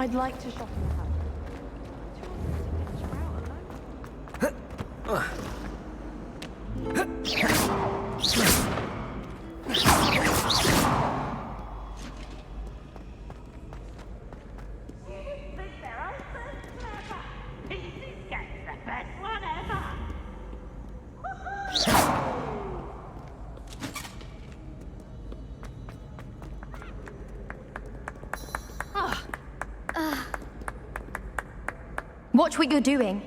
I'd like to shop in the house. Watch what you're doing.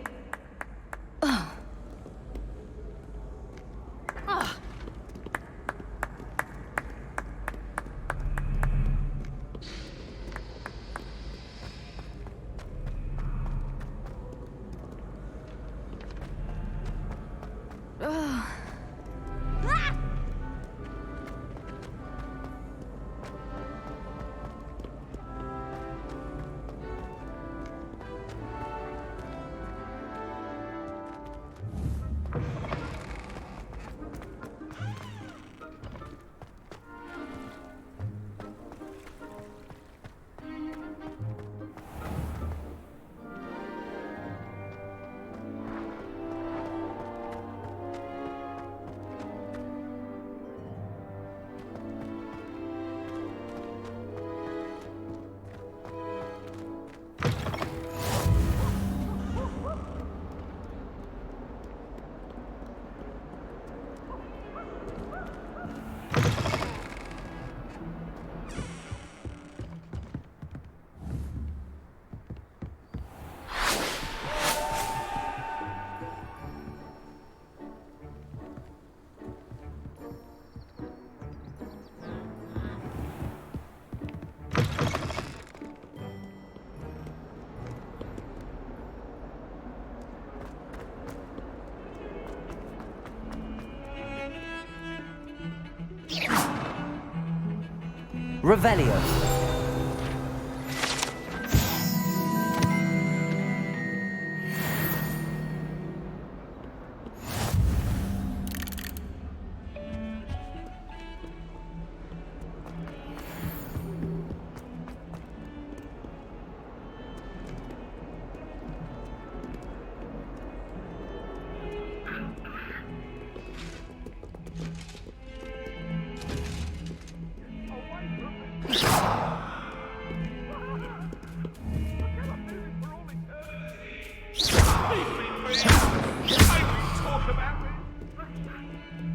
Revelio.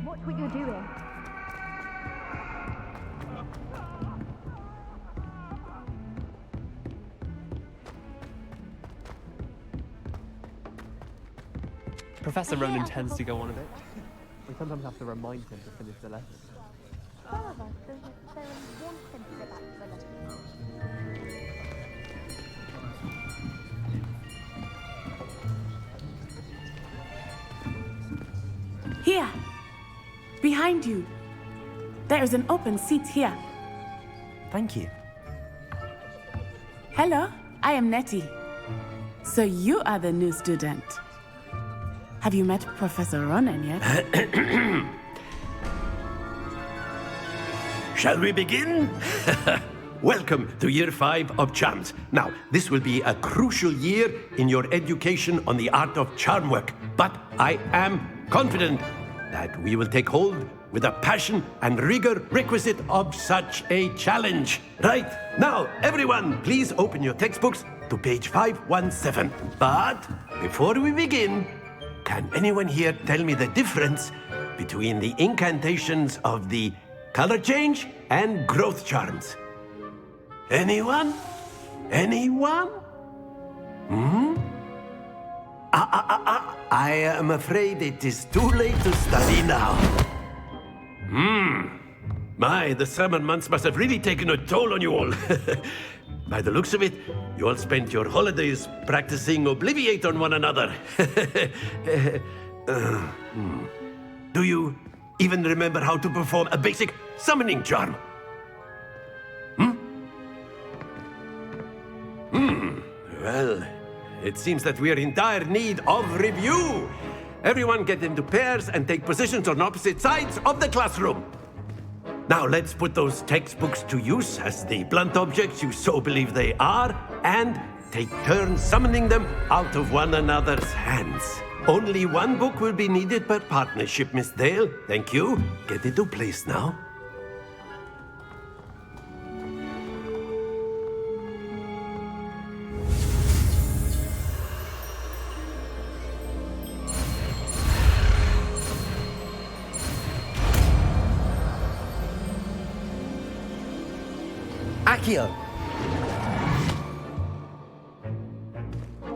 Watch what you're doing. Professor Ronan tends to go on a bit. We sometimes have to remind him to finish the lesson. However, there's one sentence about the lesson. Here, behind you. There is an open seat here. Thank you. Hello, I am Nettie. So you are the new student. Have you met Professor Ronan yet? Shall we begin? Welcome to Year 5 of Charms. Now, this will be a crucial year in your education on the art of charm work, but I am confident that we will take hold with the passion and rigor requisite of such a challenge. Right, now, everyone, please open your textbooks to page 517. But before we begin, can anyone here tell me the difference between the incantations of the color change and growth charms? Anyone? Anyone? I am afraid it is too late to study now. My, the summer months must have really taken a toll on you all. By the looks of it, you all spent your holidays practicing Obliviate on one another. Do you even remember how to perform a basic summoning charm? Well, it seems that we are in dire need of review. Everyone get into pairs and take positions on opposite sides of the classroom. Now let's put those textbooks to use as the blunt objects you so believe they are. and take turns summoning them out of one another's hands. Only one book will be needed per partnership, Miss Dale. Thank you. Get into place now. Accio.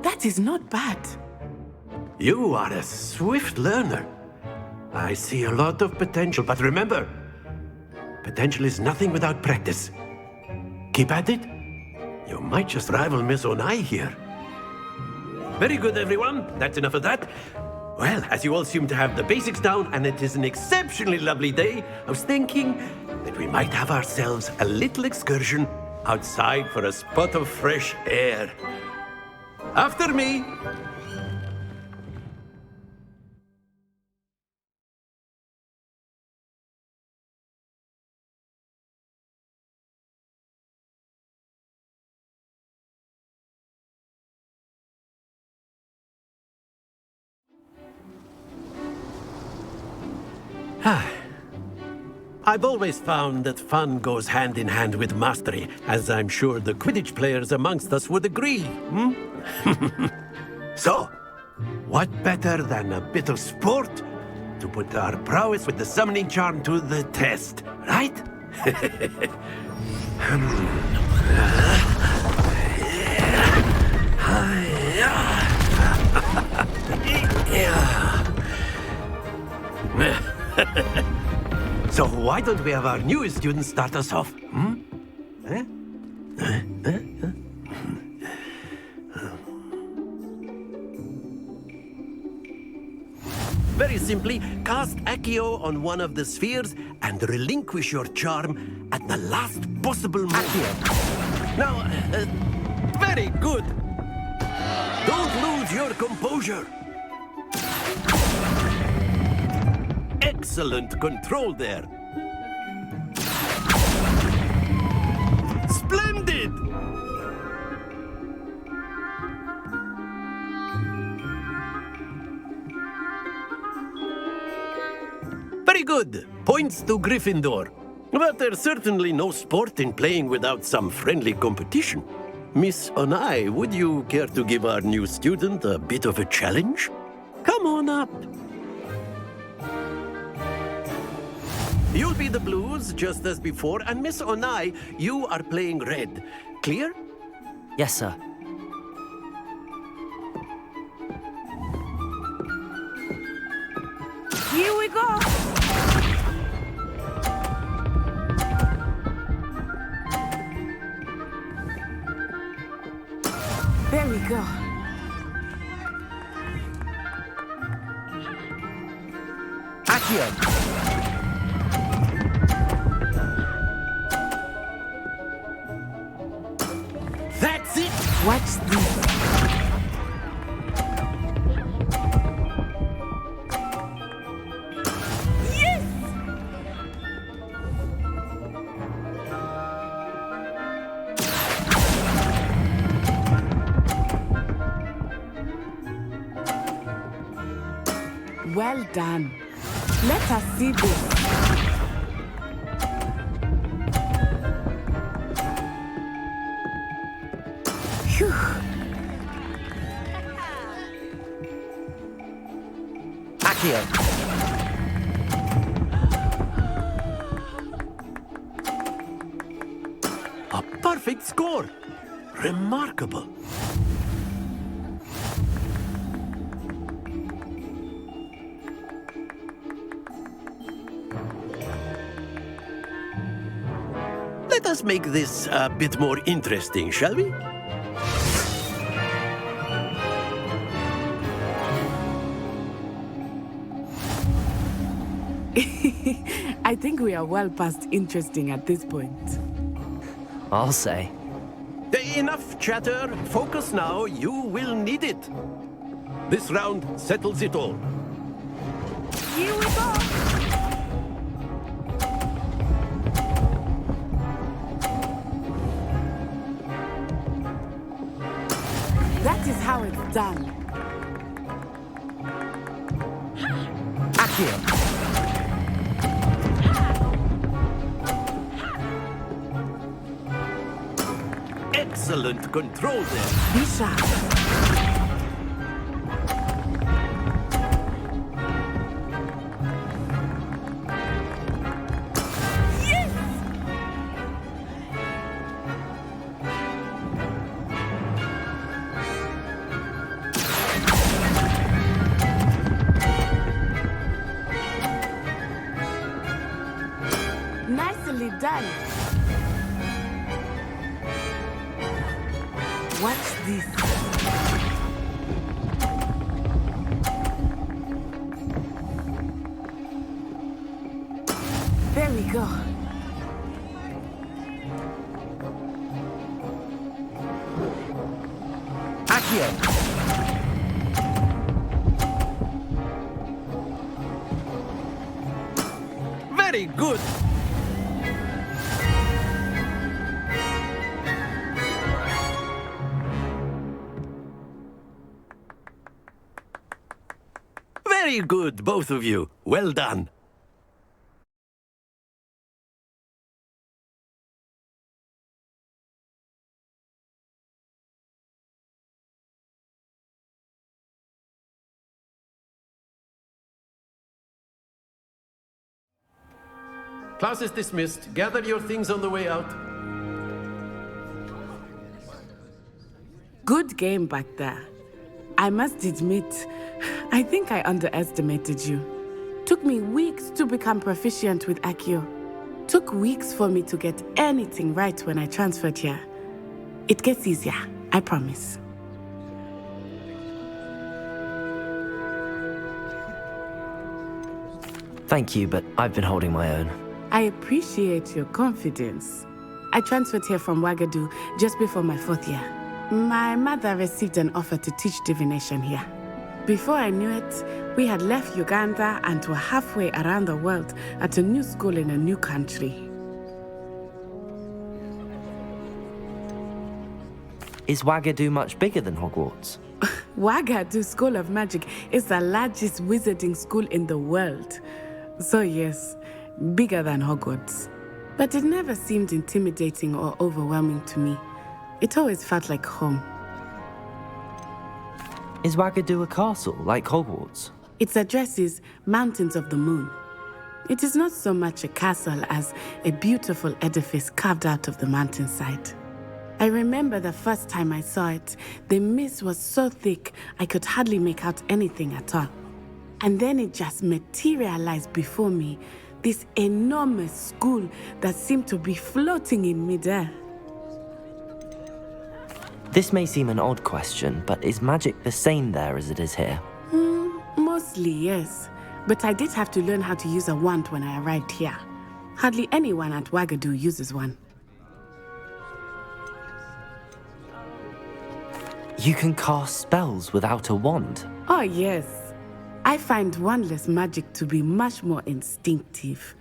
That is not bad. You are a swift learner. I see a lot of potential, but remember, potential is nothing without practice. Keep at it. You might just rival Miss Onai here. Very good, everyone. That's enough of that. Well, as you all seem to have the basics down, and it is an exceptionally lovely day, I was thinking that we might have ourselves a little excursion outside for a spot of fresh air. After me. I've always found that fun goes hand in hand with mastery, as I'm sure the Quidditch players amongst us would agree. So, what better than a bit of sport to put our prowess with the summoning charm to the test, right? So why don't we have our newest student start us off? Very simply, cast Accio on one of the spheres and relinquish your charm at the last possible moment. Now, very good. Don't lose your composure. Excellent control there. Splendid! Very good. Points to Gryffindor. But there's certainly no sport in playing without some friendly competition. Miss Onai, would you care to give our new student a bit of a challenge? Come on up. You'll be the blues, just as before, and Miss Onai, you are playing red. Clear? Yes, sir. Here we go. There we go. Accio. That's it! Watch this. Yes! Well done. Let us see this. Phew. Accio. A perfect score! Remarkable. Let us make this a bit more interesting, shall we? I think we are well past interesting at this point. I'll say. Enough chatter. Focus now. You will need it. This round settles it all. Here we go. done. Accio. Excellent control there. Be sharp. Nicely done. Watch this. There we go. Accio. Very good. Very good, both of you. Well done. Class is dismissed. Gather your things on the way out. Good game back there. I must admit, I think I underestimated you. Took me weeks to become proficient with Accio. Took weeks for me to get anything right when I transferred here. It gets easier, I promise. Thank you, but I've been holding my own. I appreciate your confidence. I transferred here from Wagadu just before my 4th year. My mother received an offer to teach divination here. Before I knew it, we had left Uganda and were halfway around the world at a new school in a new country. Is Wagadu much bigger than Hogwarts? Wagadu School of Magic is the largest wizarding school in the world. So yes, bigger than Hogwarts. But it never seemed intimidating or overwhelming to me. It always felt like home. Is Wagadu a castle, like Hogwarts? Its address is Mountains of the Moon. It is not so much a castle as a beautiful edifice carved out of the mountainside. I remember the first time I saw it, the mist was so thick I could hardly make out anything at all. And then it just materialized before me, this enormous school that seemed to be floating in midair. This may seem an odd question, but is magic the same there as it is here? Mostly, yes. But I did have to learn how to use a wand when I arrived here. Hardly anyone at Wagadu uses one. You can cast spells without a wand. Oh, yes. I find wandless magic to be much more instinctive.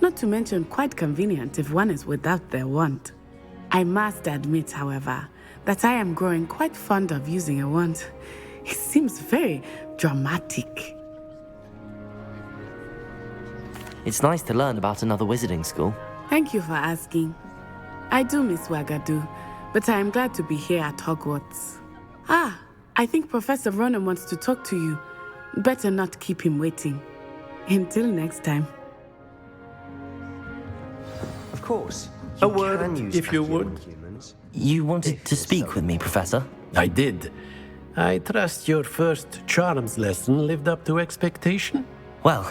Not to mention quite convenient if one is without their wand. I must admit, however, that I am growing quite fond of using a wand. It seems very dramatic. It's nice to learn about another wizarding school. Thank you for asking. I do miss Wagadu, but I am glad to be here at Hogwarts. I think Professor Ronan wants to talk to you. Better not keep him waiting. Until next time. Of course. A word, if you would. Humans. You wanted to speak with me, Professor? I did. I trust your first charms lesson lived up to expectation? Well,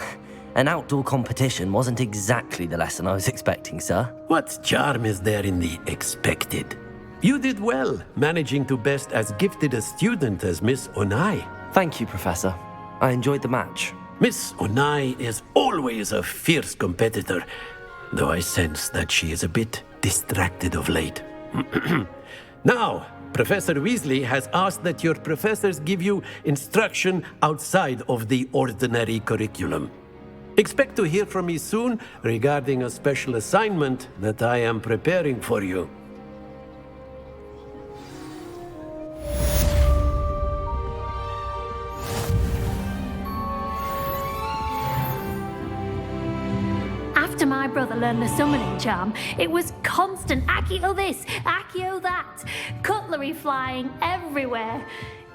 an outdoor competition wasn't exactly the lesson I was expecting, sir. What charm is there in the expected? You did well, managing to best as gifted a student as Miss Onai. Thank you, Professor. I enjoyed the match. Miss Onai is always a fierce competitor, though I sense that she is a bit distracted of late. Now, Professor Weasley has asked that your professors give you instruction outside of the ordinary curriculum. Expect to hear from me soon regarding a special assignment that I am preparing for you. learn the summoning charm, it was constant Accio this, Accio that, cutlery flying everywhere.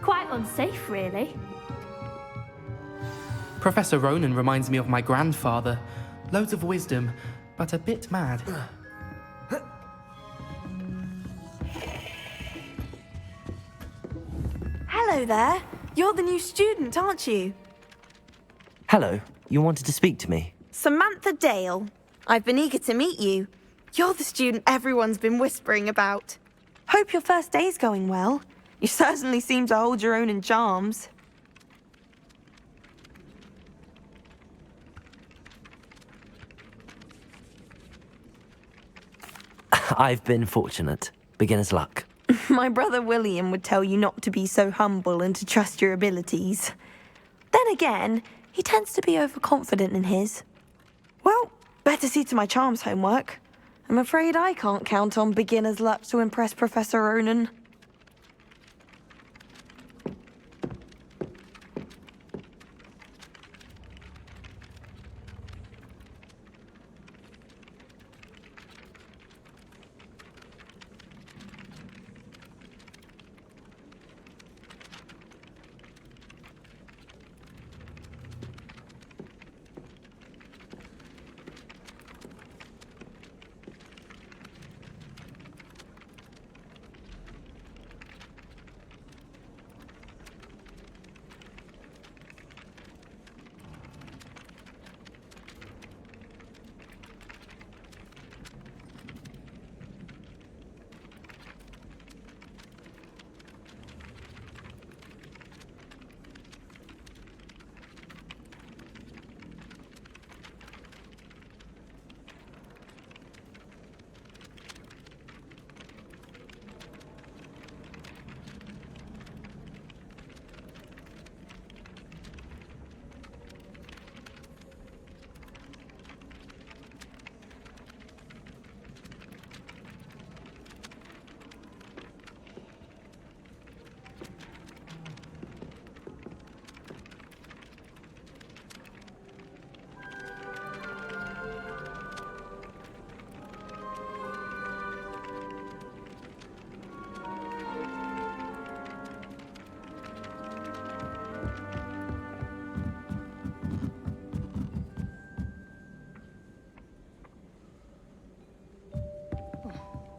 Quite unsafe, really. Professor Ronan reminds me of my grandfather. Loads of wisdom, but a bit mad. Hello there. You're the new student, aren't you? Hello, you wanted to speak to me? Samantha Dale. I've been eager to meet you. You're the student everyone's been whispering about. Hope your first day's going well. You certainly seem to hold your own in charms. I've been fortunate. Beginner's luck. My brother William would tell you not to be so humble and to trust your abilities. Then again, he tends to be overconfident in his. Well, better see to my charms homework. I'm afraid I can't count on beginner's luck to impress Professor Ronan.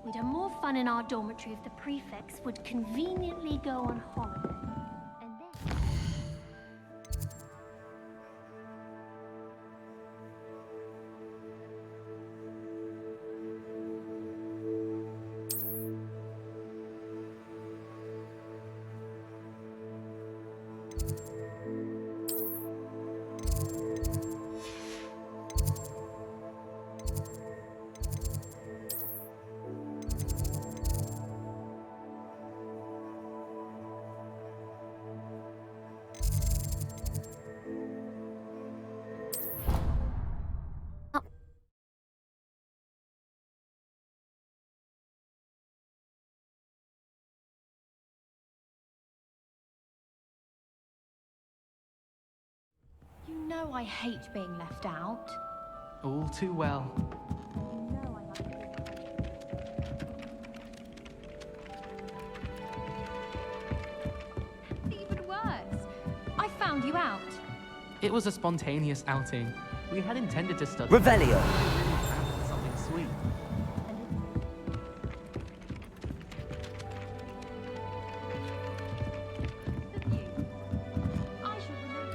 We'd have more fun in our dormitory if the prefects would conveniently go on holiday. And then... You know I hate being left out. All too well. You know I like it. Even worse, I found you out. It was a spontaneous outing. We had intended to study. Revelio. Something sweet. I should remember.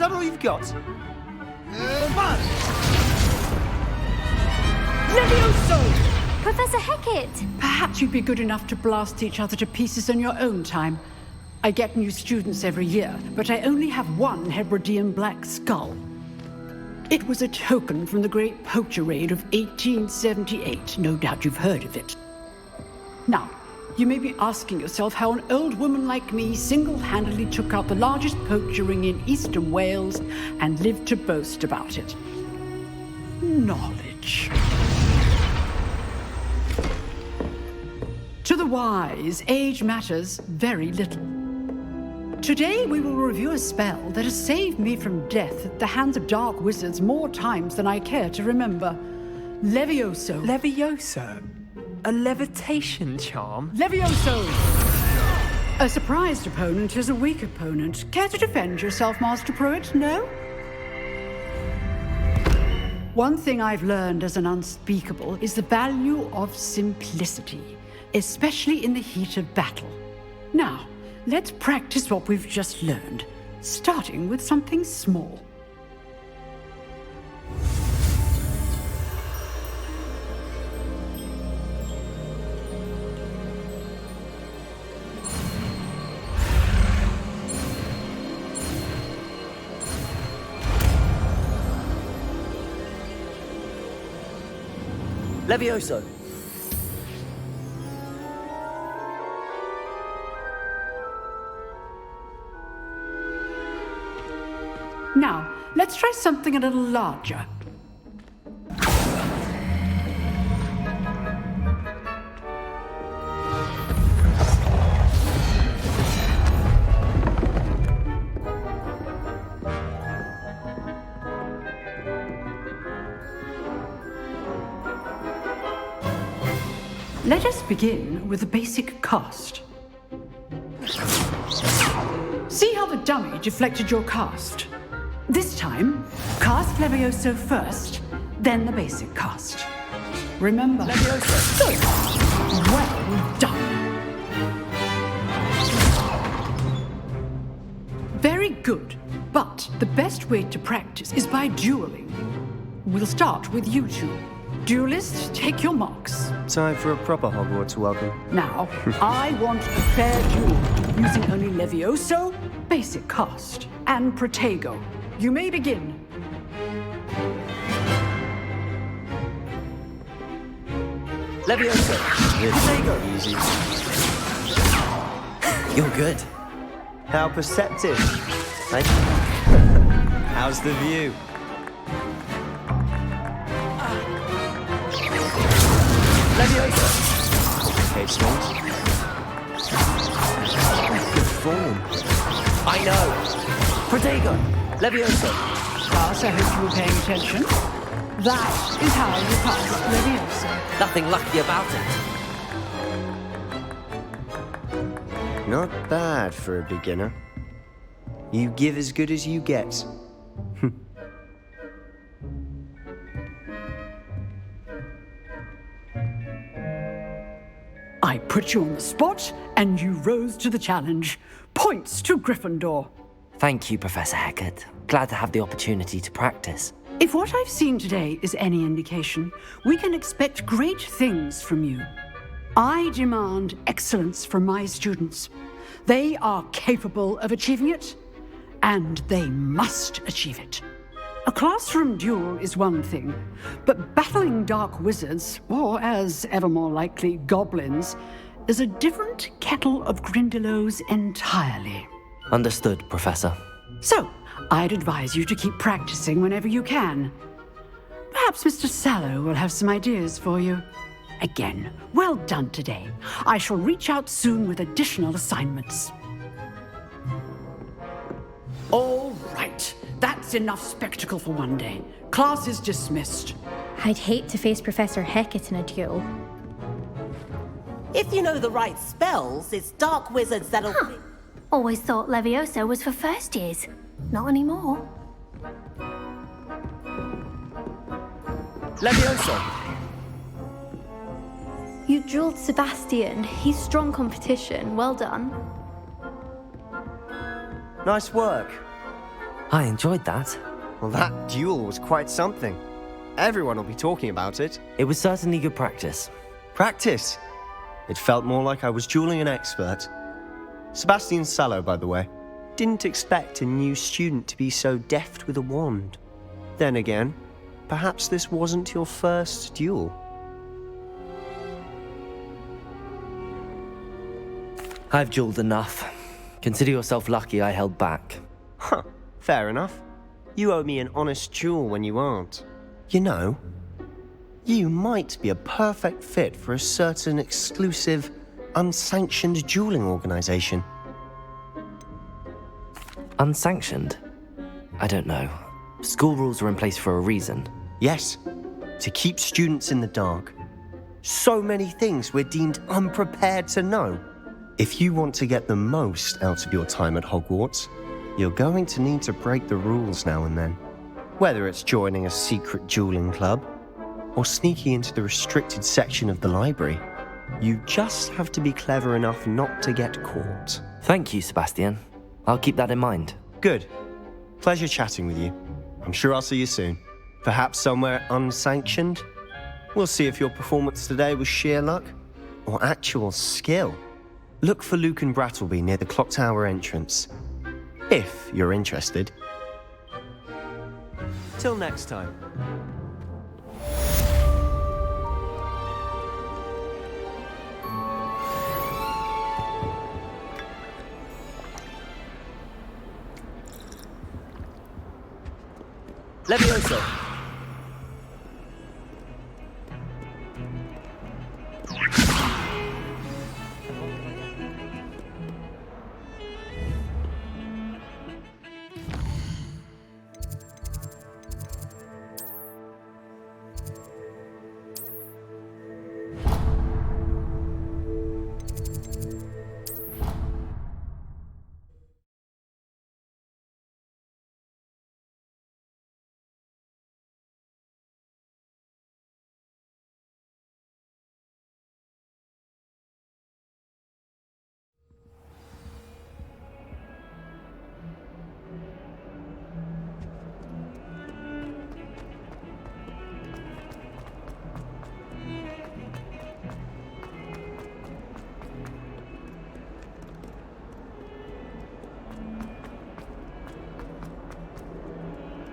that all you've got? Levioso! Professor Hecat! Perhaps you'd be good enough to blast each other to pieces in your own time. I get new students every year, but I only have one Hebridean black skull. It was a token from the Great Poacher Raid of 1878. No doubt you've heard of it. Now, you may be asking yourself how an old woman like me single-handedly took out the largest poacher ring in eastern Wales and lived to boast about it. Knowledge. To the wise, age matters very little. Today we will review a spell that has saved me from death at the hands of dark wizards more times than I care to remember. Levioso. Levioso? A levitation charm? Levioso! A surprised opponent is a weak opponent. Care to defend yourself, Master Pruitt? No? One thing I've learned as an unspeakable is the value of simplicity, especially in the heat of battle. Now, let's practice what we've just learned, starting with something small. Levioso! Now, let's try something a little larger. Let us begin with the basic cast. See how the dummy deflected your cast? This time, cast Levioso first, then the basic cast. Remember. Levioso! Good. Well done. Very good, but the best way to practice is by dueling. We'll start with you two. Duelists, take your marks. Time for a proper Hogwarts welcome. Now, I want a fair duel, using only Levioso, basic cast, and Protego. You may begin. Levioso! Protego! Easy. You're good. How perceptive. How's the view? Levioso! Okay, Storms. Good form. I know. Protego! Levioso! Class, I hope you were paying attention. That is how you pass Levioso. Nothing lucky about it. Not bad for a beginner. You give as good as you get. I put you on the spot, and you rose to the challenge. Points to Gryffindor. Thank you, Professor Hecat. Glad to have the opportunity to practice. If what I've seen today is any indication, we can expect great things from you. I demand excellence from my students. They are capable of achieving it, and they must achieve it. A classroom duel is one thing, but battling dark wizards, or as ever more likely, goblins, is a different kettle of Grindylows entirely. Understood, Professor. So, I'd advise you to keep practicing whenever you can. Perhaps Mr. Sallow will have some ideas for you. Again, well done today. I shall reach out soon with additional assignments. All right. That's enough spectacle for one day. Class is dismissed. I'd hate to face Professor Hecat in a duel. If you know the right spells, it's dark wizards that'll... Huh. Always thought Levioso was for first years. Not anymore. Levioso! You drilled Sebastian. He's strong competition. Well done. Nice work. I enjoyed that. Well, that duel was quite something. Everyone will be talking about it. It was certainly good practice. Practice? It felt more like I was dueling an expert. Sebastian Sallow, by the way. Didn't expect a new student to be so deft with a wand. Then again, perhaps this wasn't your first duel. I've dueled enough. Consider yourself lucky I held back. Huh, fair enough. You owe me an honest duel when you aren't. You know, you might be a perfect fit for a certain exclusive, unsanctioned dueling organization. Unsanctioned? I don't know. School rules are in place for a reason. Yes, to keep students in the dark. So many things we're deemed unprepared to know. If you want to get the most out of your time at Hogwarts, you're going to need to break the rules now and then. Whether it's joining a secret dueling club, or sneaking into the restricted section of the library, you just have to be clever enough not to get caught. Thank you, Sebastian. I'll keep that in mind. Good. Pleasure chatting with you. I'm sure I'll see you soon. Perhaps somewhere unsanctioned? We'll see if your performance today was sheer luck or actual skill. Look for Luke and Brattleby near the clock tower entrance, if you're interested. Till next time. Levioso!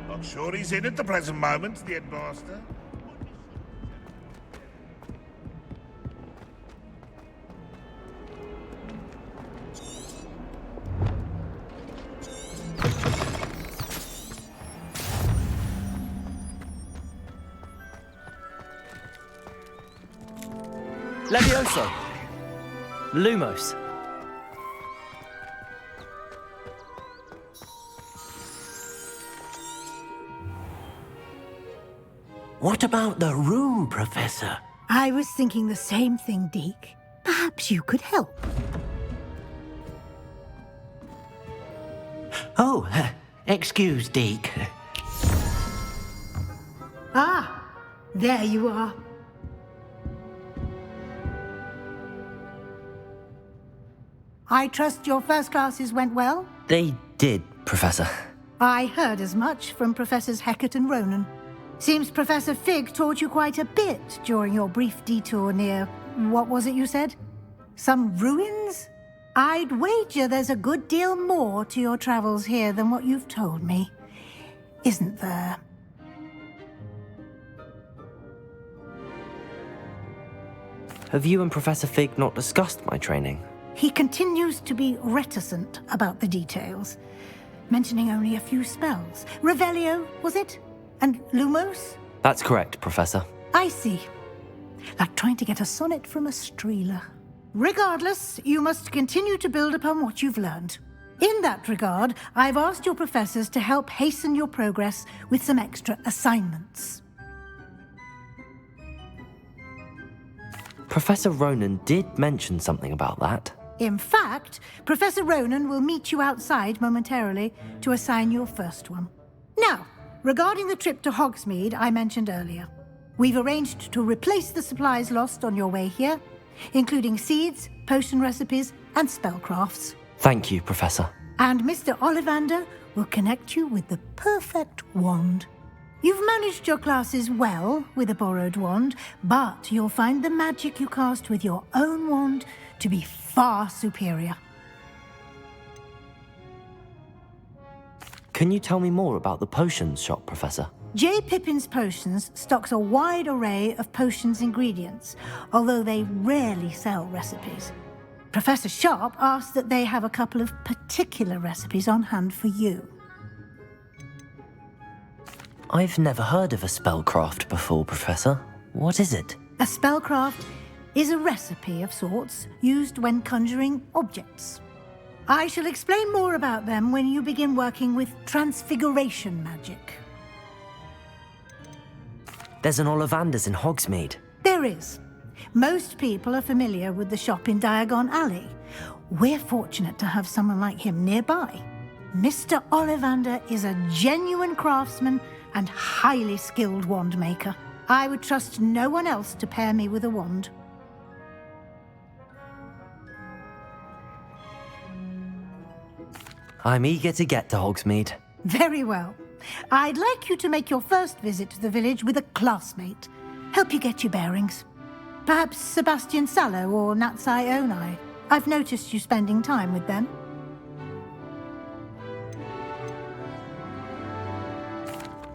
Not sure he's in at the present moment, the headmaster. Levioso! Lumos! What about the room, Professor? I was thinking the same thing, Deke. Perhaps you could help. Oh, excuse, Deke. Ah, there you are. I trust your first classes went well? They did, Professor. I heard as much from Professors Hecat and Ronan. Seems Professor Fig taught you quite a bit during your brief detour near... what was it you said? Some ruins? I'd wager there's a good deal more to your travels here than what you've told me. Isn't there? Have you and Professor Fig not discussed my training? He continues to be reticent about the details, mentioning only a few spells. Revelio, was it? And Lumos? That's correct, Professor. I see. Like trying to get a sonnet from a streeler. Regardless, you must continue to build upon what you've learned. In that regard, I've asked your professors to help hasten your progress with some extra assignments. Professor Ronan did mention something about that. In fact, Professor Ronan will meet you outside momentarily to assign your first one. Now, regarding the trip to Hogsmeade I mentioned earlier, we've arranged to replace the supplies lost on your way here, including seeds, potion recipes, and spellcrafts. Thank you, Professor. And Mr. Ollivander will connect you with the perfect wand. You've managed your classes well with a borrowed wand, but you'll find the magic you cast with your own wand to be far superior. Can you tell me more about the potions shop, Professor? J. Pippin's Potions stocks a wide array of potions ingredients, although they rarely sell recipes. Professor Sharp asked that they have a couple of particular recipes on hand for you. I've never heard of a spellcraft before, Professor. What is it? A spellcraft is a recipe of sorts used when conjuring objects. I shall explain more about them when you begin working with transfiguration magic. There's an Ollivander's in Hogsmeade. There is. Most people are familiar with the shop in Diagon Alley. We're fortunate to have someone like him nearby. Mr. Ollivander is a genuine craftsman and highly skilled wand maker. I would trust no one else to pair me with a wand. I'm eager to get to Hogsmeade. Very well. I'd like you to make your first visit to the village with a classmate. Help you get your bearings. Perhaps Sebastian Sallow or Natsai Onai. I've noticed you spending time with them.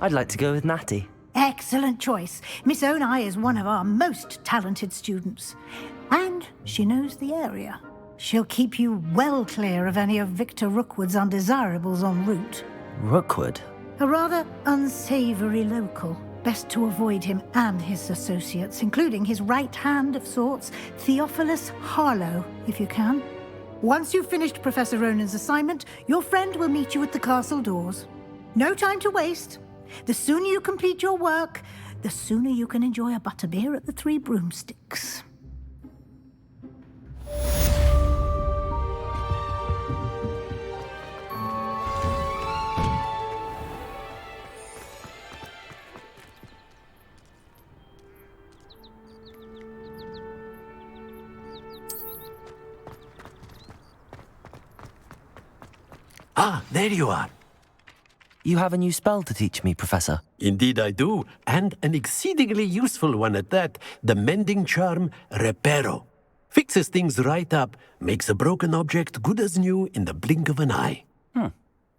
I'd like to go with Natty. Excellent choice. Miss Onai is one of our most talented students. And she knows the area. She'll keep you well clear of any of Victor Rookwood's undesirables en route. Rookwood? A rather unsavoury local. Best to avoid him and his associates, including his right hand of sorts, Theophilus Harlow, if you can. Once you've finished Professor Ronan's assignment, your friend will meet you at the castle doors. No time to waste. The sooner you complete your work, the sooner you can enjoy a butterbeer at the Three Broomsticks. Ah, there you are. You have a new spell to teach me, Professor. Indeed I do, and an exceedingly useful one at that. The mending charm, Reparo. Fixes things right up, makes a broken object good as new in the blink of an eye.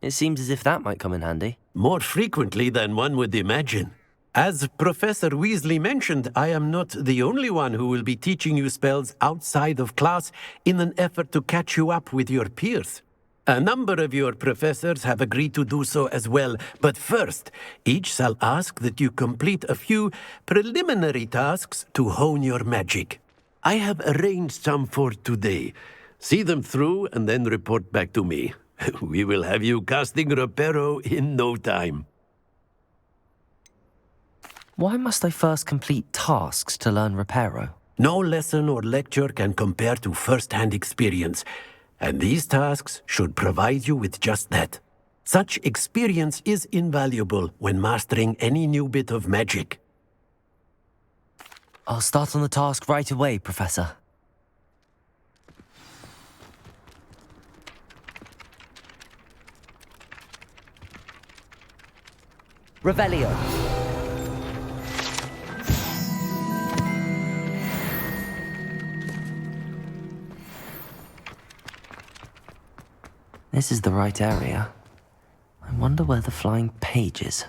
It seems as if that might come in handy. More frequently than one would imagine. As Professor Weasley mentioned, I am not the only one who will be teaching you spells outside of class in an effort to catch you up with your peers. A number of your professors have agreed to do so as well, but first, each shall ask that you complete a few preliminary tasks to hone your magic. I have arranged some for today. See them through and then report back to me. We will have you casting Reparo in no time. Why must I first complete tasks to learn Reparo? No lesson or lecture can compare to first-hand experience. And these tasks should provide you with just that. Such experience is invaluable when mastering any new bit of magic. I'll start on the task right away, Professor. Revelio. This is the right area. I wonder where the flying page is.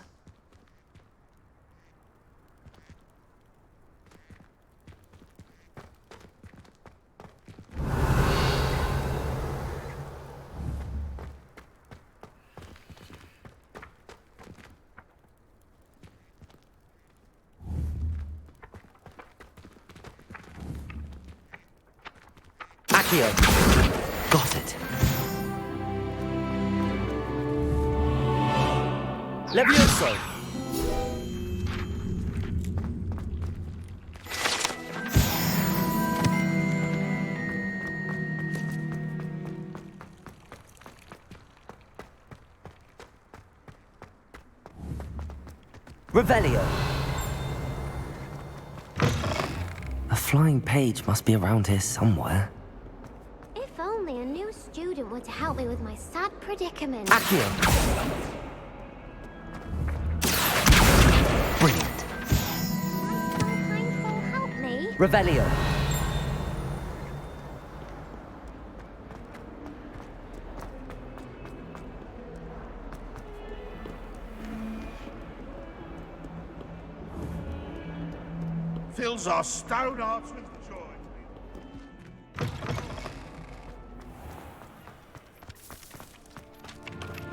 Accio! Got it. Levioso! Revelio! A flying page must be around here somewhere. If only a new student were to help me with my sad predicament. Accio. Brilliant. Help me. Revelio. Fills our stone hearts with joy.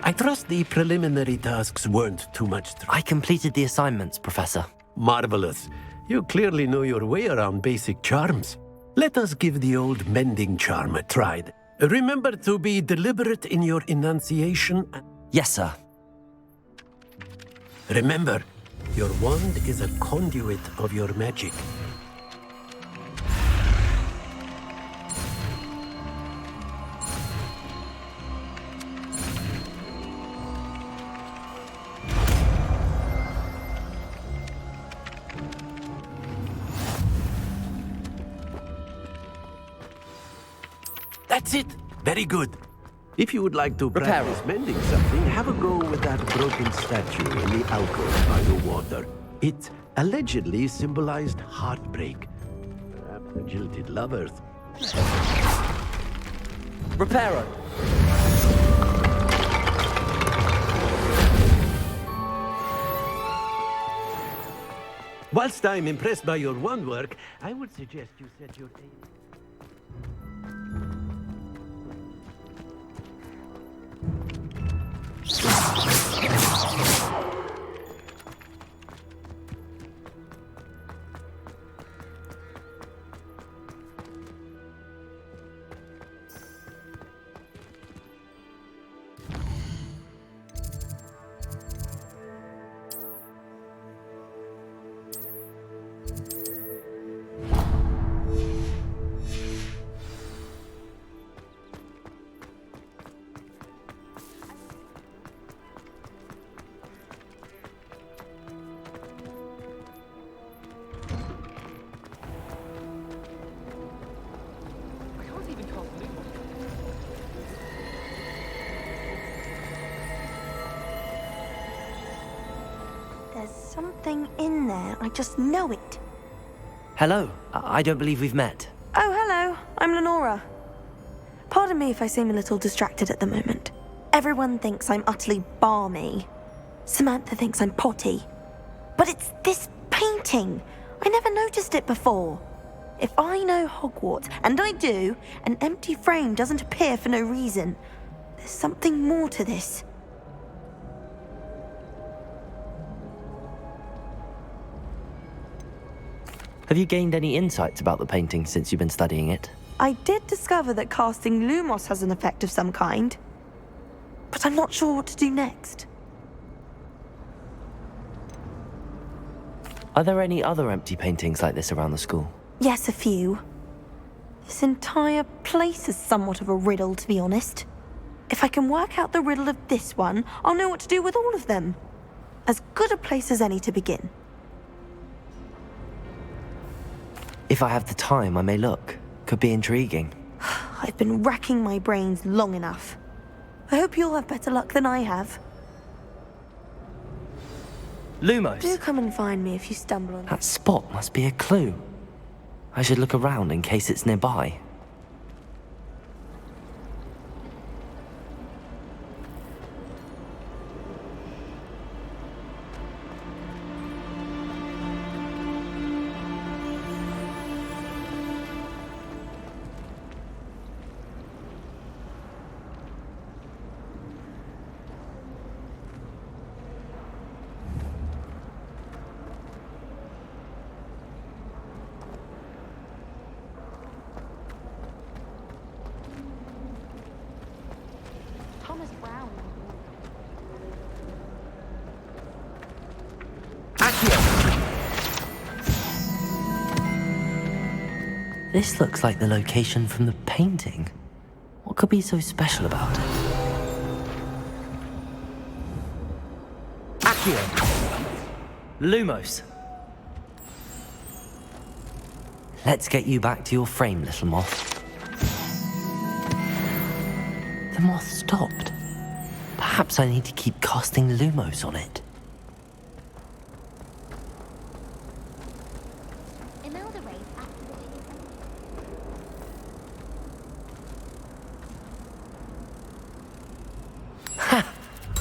I trust the preliminary tasks weren't too much trouble. I completed the assignments, Professor. Marvelous. You clearly know your way around basic charms. Let us give the old mending charm a try. Remember to be deliberate in your enunciation. Yes, sir. Remember, your wand is a conduit of your magic. That's it. Very good. If you would like to practice mending something, have a go with that broken statue in the alcove by the water. It allegedly symbolized heartbreak. Perhaps a jilted lover. Reparo. Whilst I'm impressed by your wand work, I would suggest you set your aim. There's something in there. I just know it. Hello. I don't believe we've met. Oh, hello. I'm Lenora. Pardon me if I seem a little distracted at the moment. Everyone thinks I'm utterly balmy. Samantha thinks I'm potty. But it's this painting. I never noticed it before. If I know Hogwarts, and I do, an empty frame doesn't appear for no reason. There's something more to this. Have you gained any insights about the painting since you've been studying it? I did discover that casting Lumos has an effect of some kind. But I'm not sure what to do next. Are there any other empty paintings like this around the school? Yes, a few. This entire place is somewhat of a riddle, to be honest. If I can work out the riddle of this one, I'll know what to do with all of them. As good a place as any to begin. If I have the time, I may look. Could be intriguing. I've been racking my brains long enough. I hope you'll have better luck than I have. Lumos. Do come and find me if you stumble on it. That spot must be a clue. I should look around in case it's nearby. This looks like the location from the painting. What could be so special about it? Accio! Lumos! Let's get you back to your frame, little moth. The moth stopped. Perhaps I need to keep casting Lumos on it. Ha!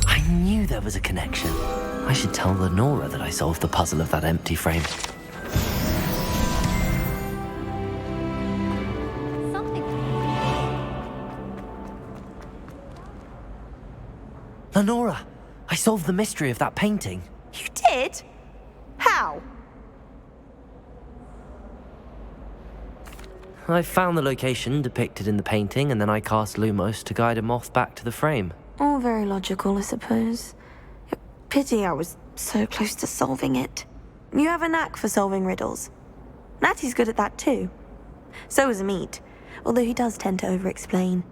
I knew there was a connection. I should tell Lenora that I solved the puzzle of that empty frame. Lenora, I solved the mystery of that painting. You did? How? I found the location depicted in the painting, and then I cast Lumos to guide a moth back to the frame. All very logical, I suppose. Pity I was so close to solving it. You have a knack for solving riddles. Natty's good at that too. So is Meat, although he does tend to over-explain.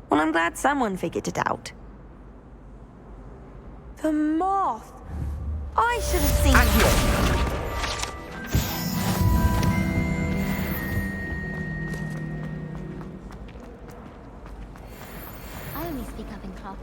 Well, I'm glad someone figured it out. The moth! I should have seen it. I only speak up in class.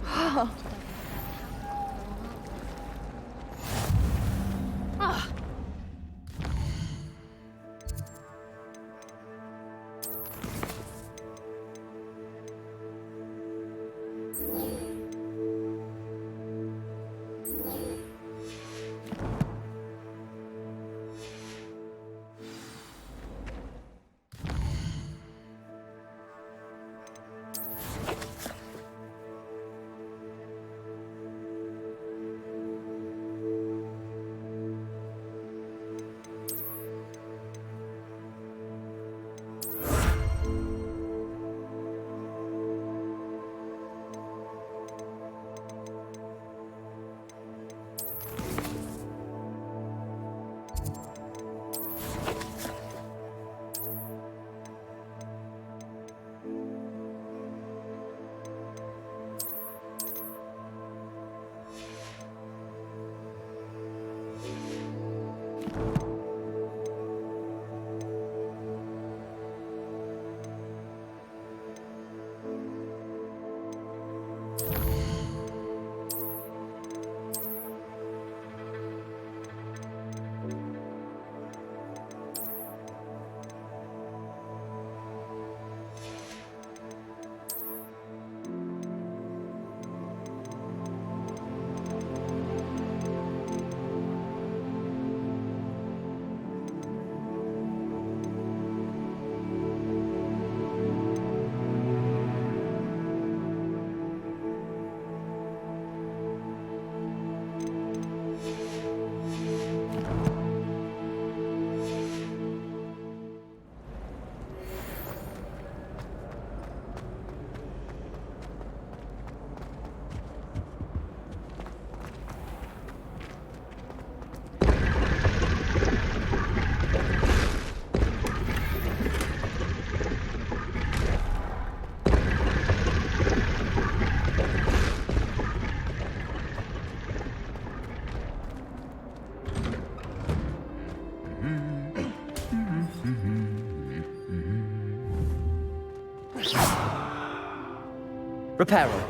Reparo.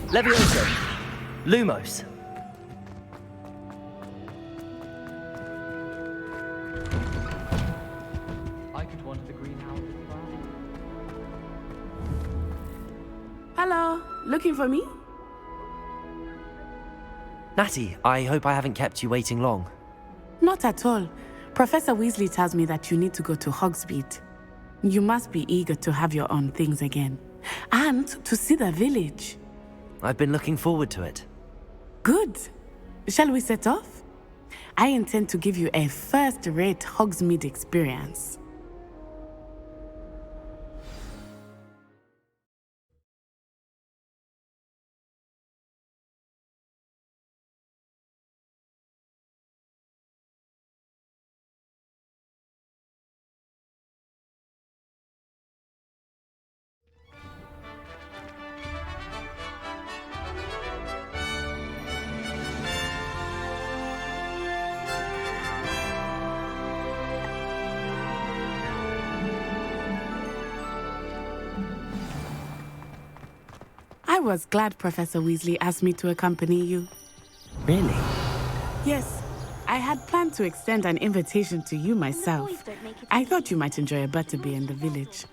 Levioso. Lumos. I could want the greenhouse as well. Hello, looking for me? Natty, I hope I haven't kept you waiting long. Not at all. Professor Weasley tells me that you need to go to Hogsmeade. You must be eager to have your own things again. And to see the village. I've been looking forward to it. Good. Shall we set off? I intend to give you a first-rate Hogsmeade experience. was glad Professor Weasley asked me to accompany you. Really? Yes, I had planned to extend an invitation to you myself. I thought you might enjoy a butterbeer in the village.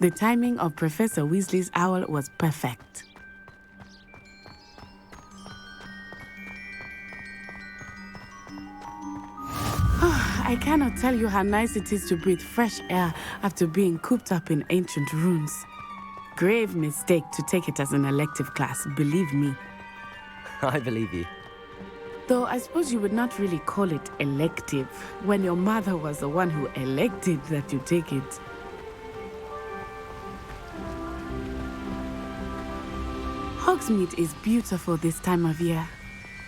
The timing of Professor Weasley's owl was perfect. I cannot tell you how nice it is to breathe fresh air after being cooped up in ancient rooms. Grave mistake to take it as an elective class, believe me. I believe you. Though I suppose you would not really call it elective when your mother was the one who elected that you take it. Hogsmeade is beautiful this time of year.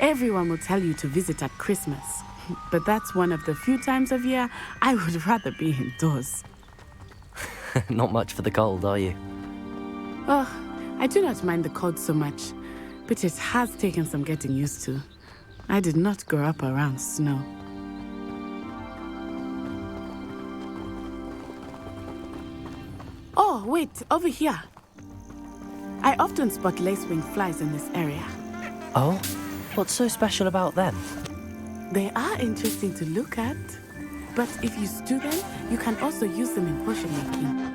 Everyone will tell you to visit at Christmas. But that's one of the few times of year I would rather be indoors. Not much for the cold, are you? Oh, I do not mind the cold so much, but it has taken some getting used to. I did not grow up around snow. Oh, wait, over here. I often spot lacewing flies in this area. Oh? What's so special about them? They are interesting to look at, but if you stew them, you can also use them in potion making.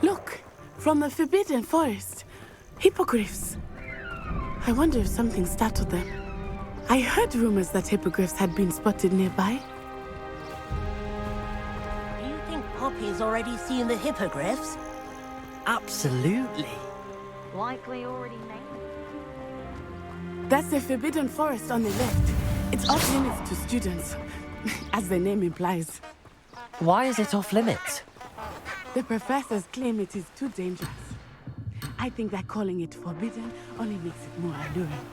Look, from the Forbidden Forest, hippogriffs. I wonder if something startled them. I heard rumors that hippogriffs had been spotted nearby. Do you think Poppy's already seen the hippogriffs? Absolutely. Likely already named. That's the Forbidden Forest on the left. It's off limits to students, as the name implies. Why is it off limits? The professors claim it is too dangerous. I think that calling it forbidden only makes it more alluring.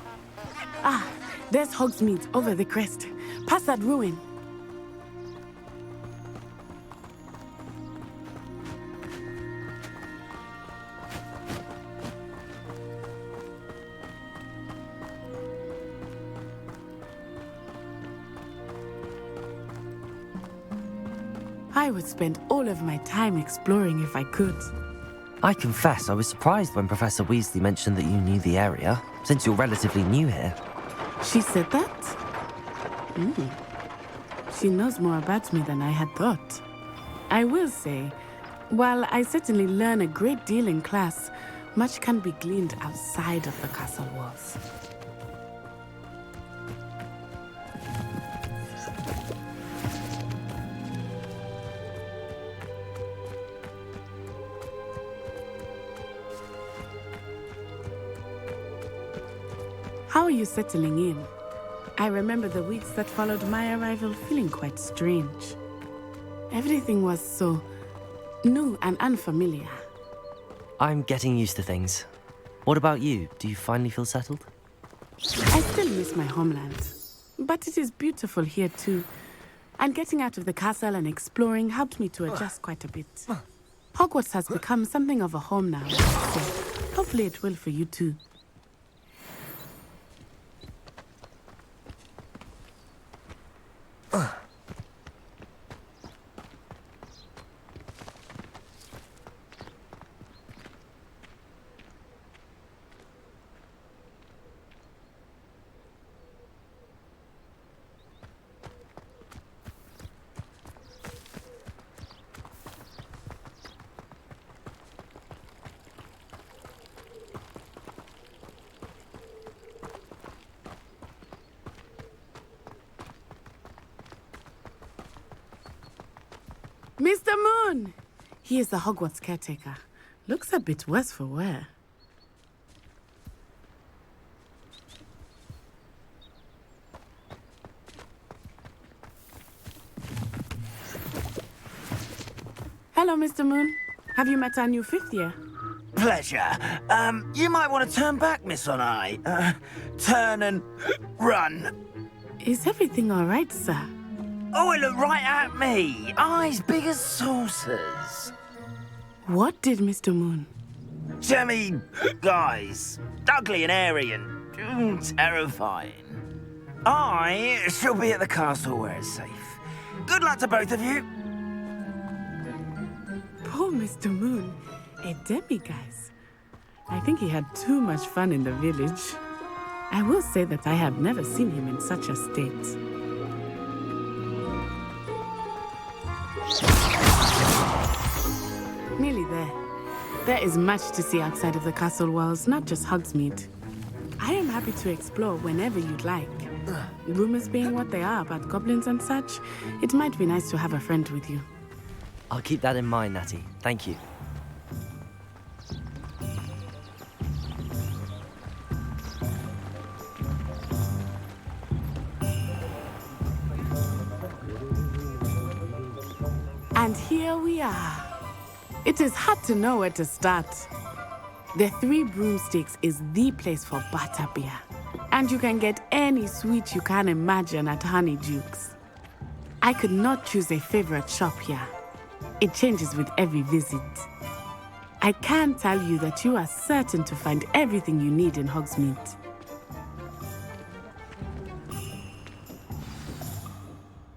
Ah, there's Hogsmeade over the crest. Past that ruin. I would spend all of my time exploring if I could. I confess I was surprised when Professor Weasley mentioned that you knew the area, since you're relatively new here. She said that? She knows more about me than I had thought. I will say, while I certainly learn a great deal in class, much can be gleaned outside of the castle walls. How are you settling in? I remember the weeks that followed my arrival feeling quite strange. Everything was so new and unfamiliar. I'm getting used to things. What about you? Do you finally feel settled? I still miss my homeland, but it is beautiful here too. And getting out of the castle and exploring helped me to adjust quite a bit. Hogwarts has become something of a home now, so hopefully it will for you too. Mr. Moon! He is the Hogwarts caretaker. Looks a bit worse for wear. Hello, Mr. Moon. Have you met our new fifth year? Pleasure. You might want to turn back, Miss On-Eye. Turn and run. Is everything all right, sir? Oh, it looked right at me. Eyes big as saucers. What did Mr. Moon? Jemmy, guys, ugly and airy and terrifying. I shall be at the castle where it's safe. Good luck to both of you. Poor Mr. Moon, a demiguise. I think he had too much fun in the village. I will say that I have never seen him in such a state. Nearly there. There is much to see outside of the castle walls, not just Hogsmeade. I am happy to explore whenever you'd like. Rumors being what they are about goblins and such, it might be nice to have a friend with you. I'll keep that in mind, Natty. Thank you. And here we are. It is hard to know where to start. The Three Broomsticks is the place for butterbeer. And you can get any sweet you can imagine at Honeydukes. I could not choose a favorite shop here. It changes with every visit. I can tell you that you are certain to find everything you need in Hogsmeade.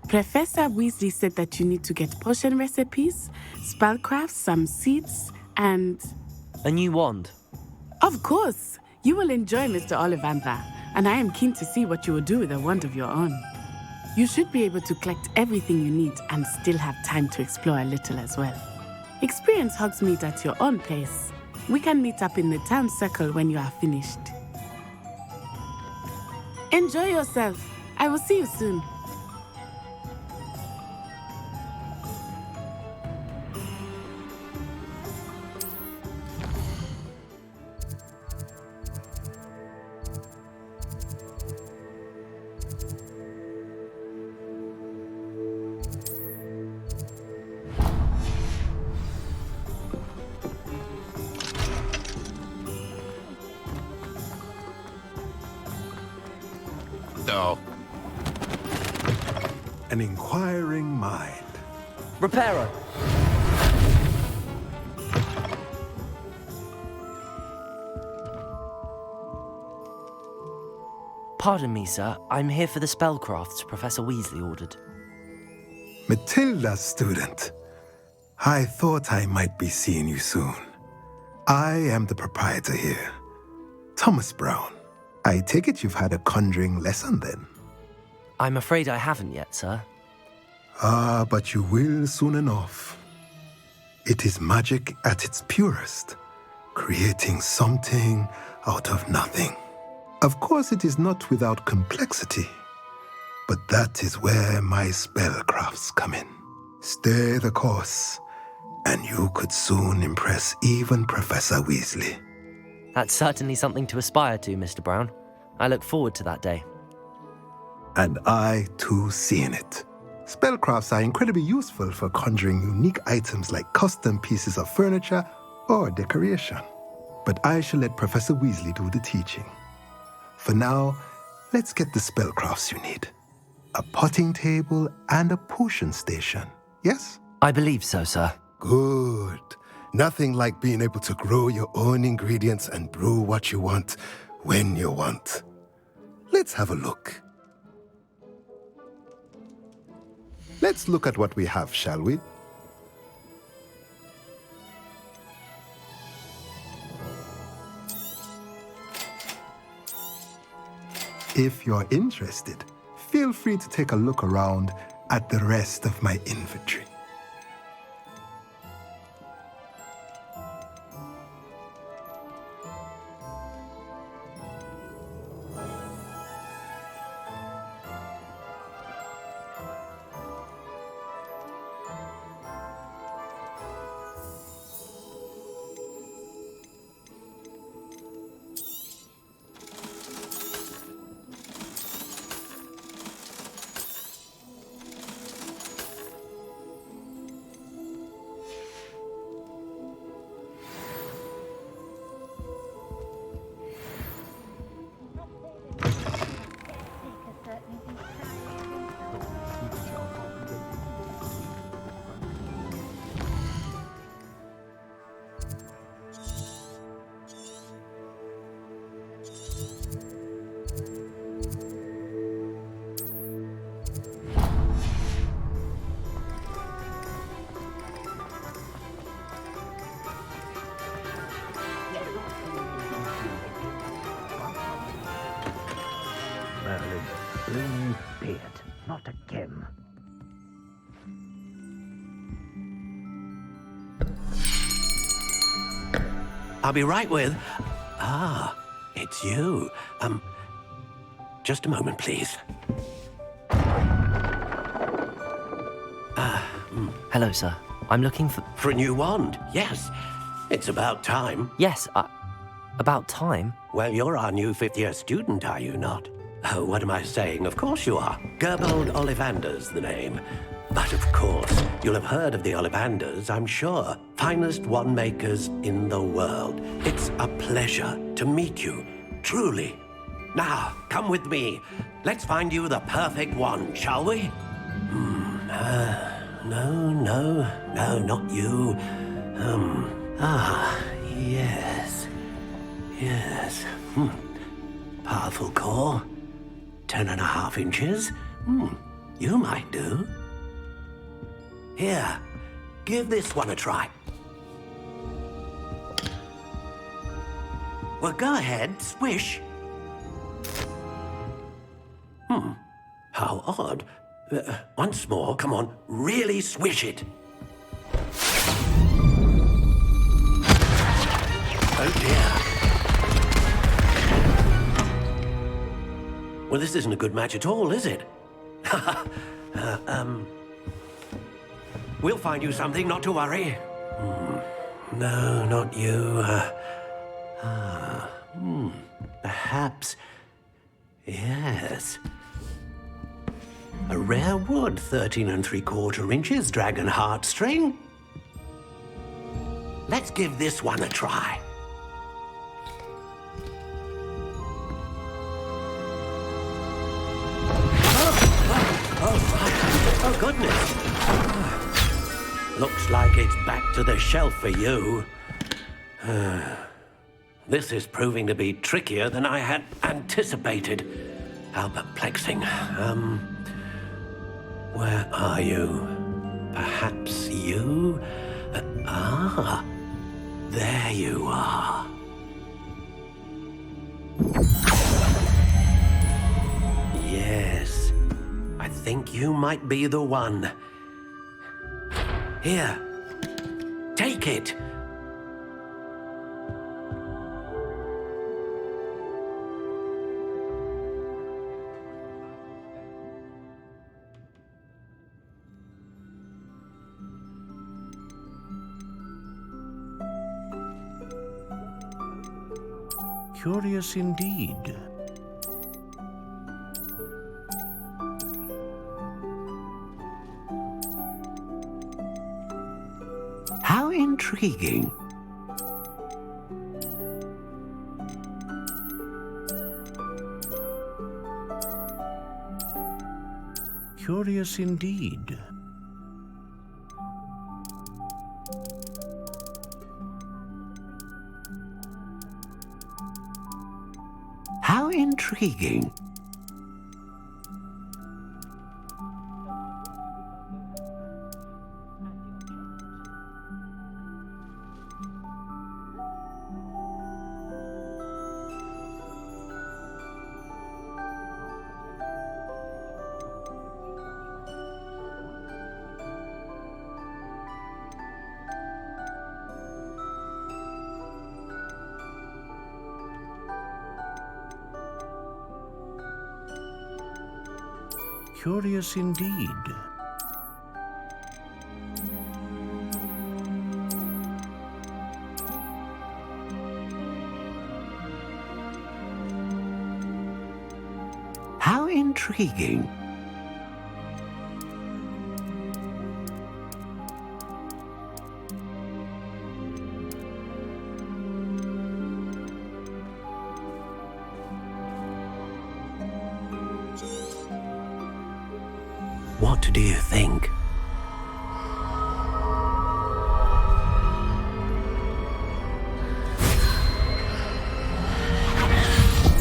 Professor Weasley said that you need to get potion recipes, spellcrafts, some seeds, and... A new wand. Of course! You will enjoy Mr. Ollivander, and I am keen to see what you will do with a wand of your own. You should be able to collect everything you need and still have time to explore a little as well. Experience Hogsmeade at your own pace. We can meet up in the town circle when you are finished. Enjoy yourself. I will see you soon. No. An inquiring mind. Reparo. Pardon me, sir. I'm here for the spellcrafts Professor Weasley ordered. Matilda, student. I thought I might be seeing you soon. I am the proprietor here, Thomas Brown. I take it you've had a conjuring lesson then? I'm afraid I haven't yet, sir. Ah, but you will soon enough. It is magic at its purest, creating something out of nothing. Of course, it is not without complexity, but that is where my spellcrafts come in. Stay the course, and you could soon impress even Professor Weasley. That's certainly something to aspire to, Mr. Brown. I look forward to that day. And I, too, seeing it. Spellcrafts are incredibly useful for conjuring unique items like custom pieces of furniture or decoration. But I shall let Professor Weasley do the teaching. For now, let's get the spellcrafts you need. A potting table and a potion station, yes? I believe so, sir. Good. Nothing like being able to grow your own ingredients and brew what you want when you want. Let's have a look. Let's look at what we have, shall we? If you're interested, feel free to take a look around at the rest of my inventory. Merlin, blooming beard, not again. I'll be right with... Ah, it's you. Just a moment, please. Hello, sir. I'm looking for... For a new wand, yes. It's about time. Yes, about time? Well, you're our new fifth-year student, are you not? Oh, what am I saying? Of course you are. Gerbold Ollivander's the name. But of course, you'll have heard of the Ollivanders, I'm sure. Finest wand makers in the world. It's a pleasure to meet you, truly. Now, come with me. Let's find you the perfect wand, shall we? No, not you. Yes. Powerful core. 10.5 inches. You might do. Here, give this one a try. Well, go ahead, swish. How odd. Once more, come on, really swish it. Oh dear. Well, this isn't a good match at all, is it? We'll find you something, not to worry. No, not you. Perhaps... Yes. A rare wood, 13 3/4 inches, dragon heartstring. Let's give this one a try. Oh, goodness. Looks like it's back to the shelf for you. This is proving to be trickier than I had anticipated. How perplexing. Where are you? Perhaps you? There you are. Yes, I think you might be the one. Here, take it. Curious indeed. How intriguing. Curious indeed. How intriguing. Curious indeed. How intriguing. What do you think?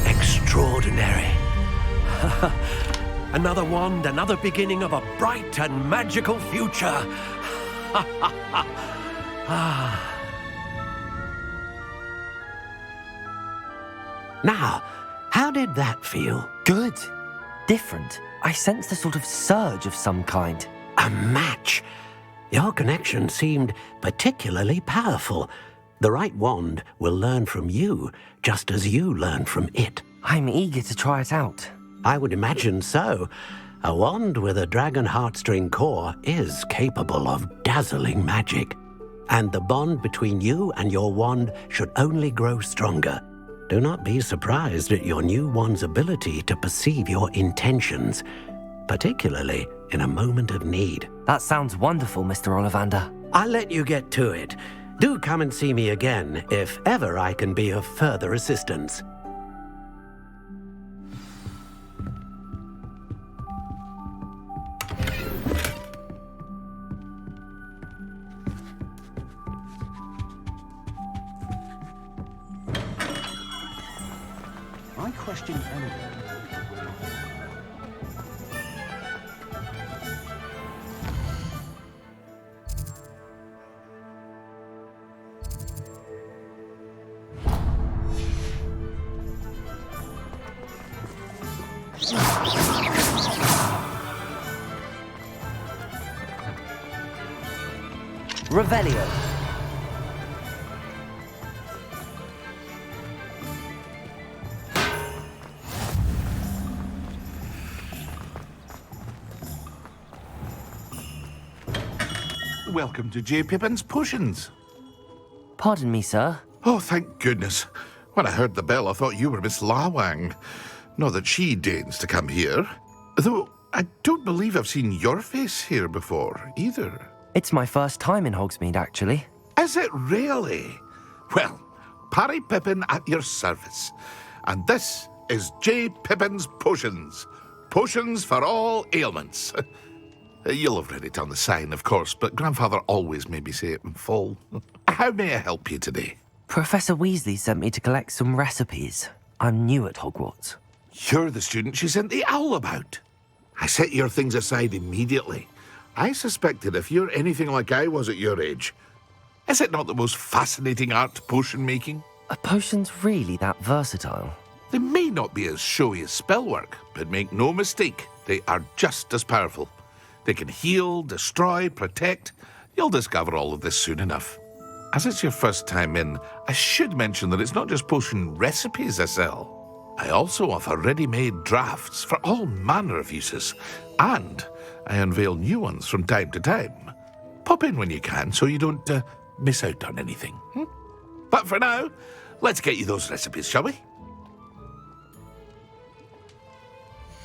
Extraordinary. Another wand, another beginning of a bright and magical future. Now, How did that feel? Good. Different. I sensed a sort of surge of some kind. A match? Your connection seemed particularly powerful. The right wand will learn from you, just as you learn from it. I'm eager to try it out. I would imagine so. A wand with a dragon heartstring core is capable of dazzling magic. And the bond between you and your wand should only grow stronger. Do not be surprised at your new wand's ability to perceive your intentions, particularly in a moment of need. That sounds wonderful, Mr. Ollivander. I'll let you get to it. Do come and see me again if ever I can be of further assistance. I question anything. Revelio. Welcome to J. Pippin's Potions. Pardon me, sir. Oh, thank goodness. When I heard the bell, I thought you were Miss Lawang. Not that she deigns to come here. Though I don't believe I've seen your face here before, either. It's my first time in Hogsmeade, actually. Is it really? Well, Parry Pippin at your service. And this is J. Pippin's Potions. Potions for all ailments. You'll have read it on the sign, of course, but Grandfather always made me say it in full. How may I help you today? Professor Weasley sent me to collect some recipes. I'm new at Hogwarts. You're the student she sent the owl about. I set your things aside immediately. I suspected if you're anything like I was at your age. Is it not the most fascinating art, potion making? Are potions really that versatile? They may not be as showy as spellwork, but make no mistake, they are just as powerful. They can heal, destroy, protect. You'll discover all of this soon enough. As it's your first time in, I should mention that it's not just potion recipes I sell. I also offer ready-made drafts for all manner of uses, and I unveil new ones from time to time. Pop in when you can so you don't miss out on anything. But for now, let's get you those recipes, shall we?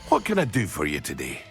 What can I do for you today?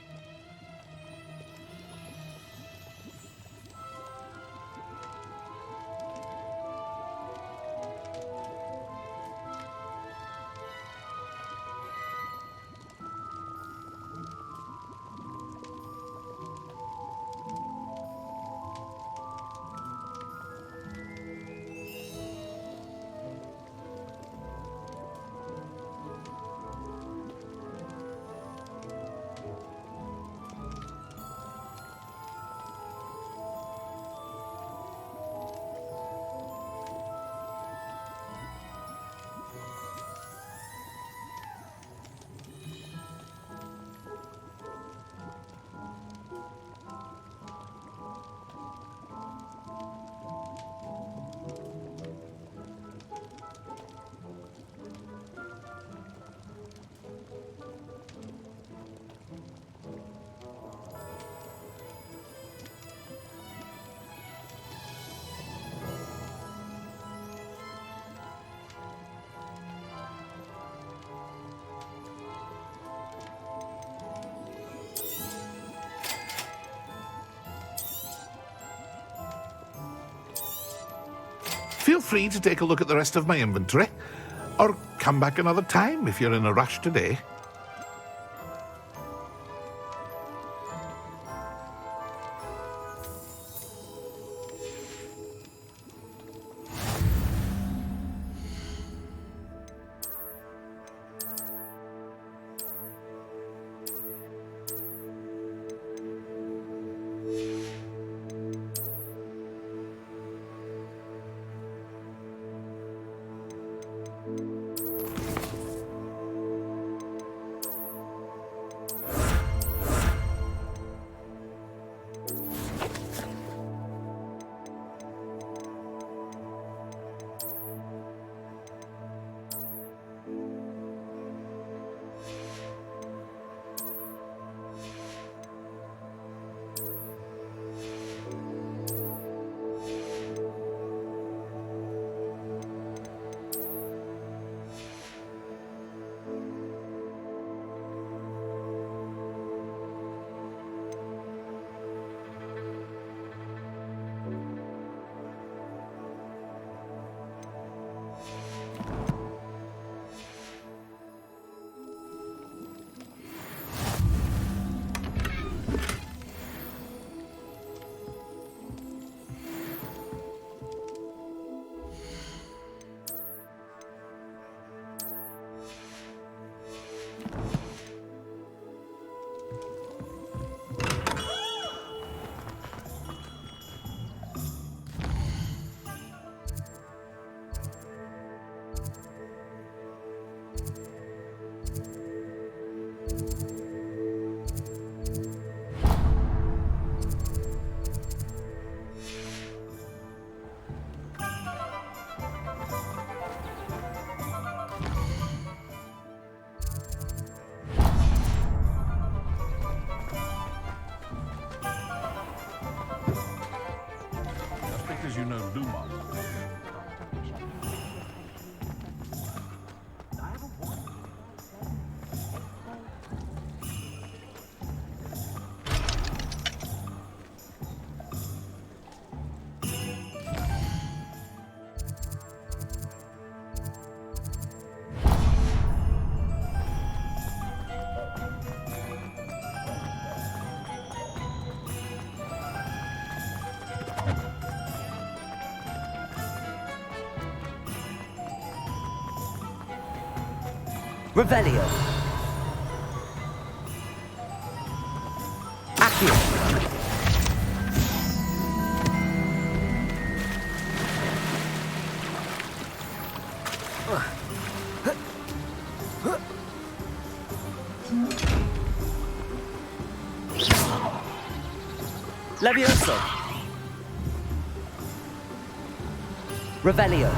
Feel free to take a look at the rest of my inventory, or come back another time if you're in a rush today. Revelio. Accio. Levioso. Revelio.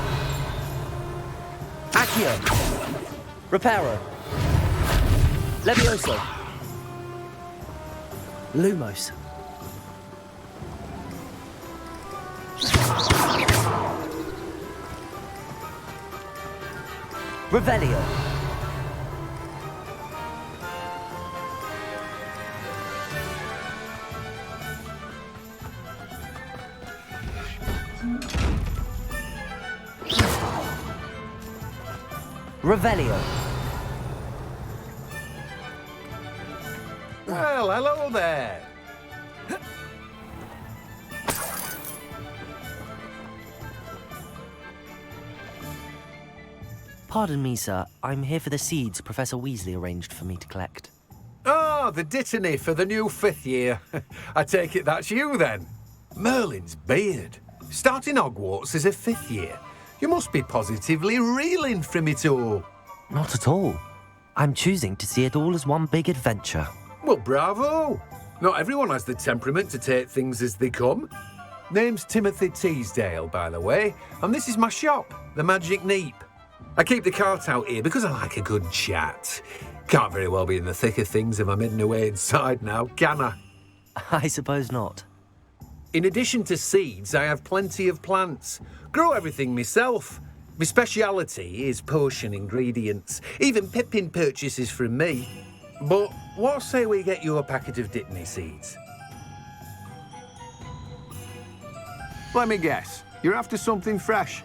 Accio. Reparo. Levioso. Lumos. Revelio. Revelio. Well, hello there. Pardon me, sir. I'm here for the seeds Professor Weasley arranged for me to collect. Oh, the dittany for the new 5th year. I take it that's you, then. Merlin's beard. Starting Hogwarts as a 5th year. You must be positively reeling from it all. Not at all. I'm choosing to see it all as one big adventure. Well, bravo. Not everyone has the temperament to take things as they come. Name's Timothy Teasdale, by the way, and this is my shop, the Magic Neep. I keep the cart out here because I like a good chat. Can't very well be in the thick of things if I'm hidden away inside now, can I? I suppose not. In addition to seeds, I have plenty of plants. Grow everything myself. My speciality is potion ingredients. Even Pippin purchases from me. But what say we get you a packet of Dittany seeds? Let me guess. You're after something fresh.